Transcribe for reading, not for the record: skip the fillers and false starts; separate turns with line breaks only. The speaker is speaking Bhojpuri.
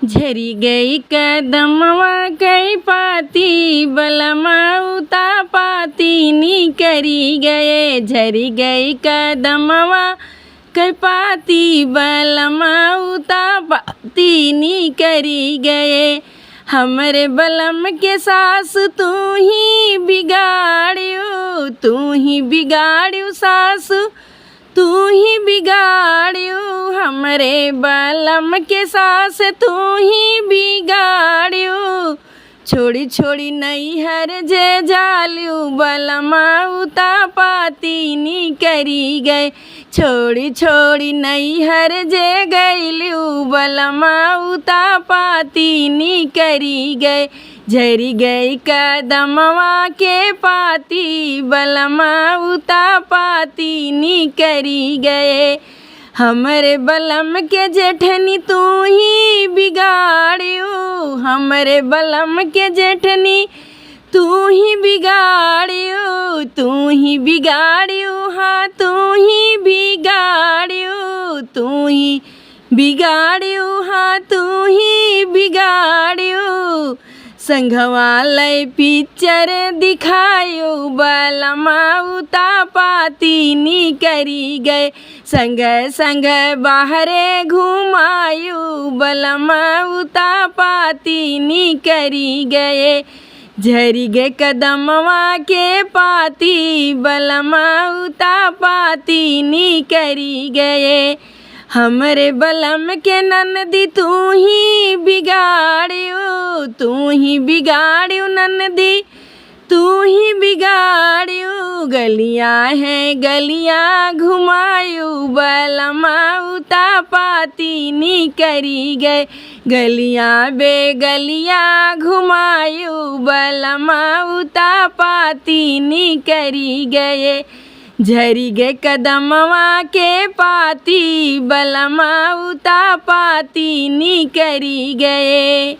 झरी गई कदमवा कई पाती बलमा उता पाती नी करी गए। झरी गई कदमवा कई पाती बलमा उता पाती नी करी गए। हमरे बलम के सास तू ही बिगाड़ियो, तू ही बिगाड़ियो सासु तू ही बिगाड़ियो। हमरे बलम के सास तू ही बिगाड़ियो। छोड़ी छोड़ी नैहर जे जालियो बलमा उता पाती नी करी गए। छोड़ी छोड़ी नैहर जे गइलियो बलमा उता पाती नी करी गए। झरी गई कदमवा के पाती बलमा उता पाती नी करी गए। हमरे बलम के जेठनी तू ही बिगाड़ियो, हमरे बलम के जेठनी तू ही बिगाड़ियो। तू ही बिगाड़ियो हाँ तू ही बिगाड़ियो, तू ही बिगाड़ियो हाँ तू ही बिगाड़ियो। संघवा लय पिक्चर दिखायो बलमा उता पाती नी करी गए। संग संग बाहरे घुमायो बलमा उता पाती नी करी गए। झरी गए कदमवा के पाती बलमा उता पाती नी करी गए। हमरे बलम के ननदी तू ही बिगाड़ियो, तू ही बिगाड़ियो ननदी तू ही बिगाड़ियो। गलियां हैं गलियां घुमायो बलमा उता पाती नी करी गए। गलियां बे गलियां घुमायो बलमा उता पाती नी करी गए। झरी गए कदमवा के पाती बलमा उता पाती नी करी गए।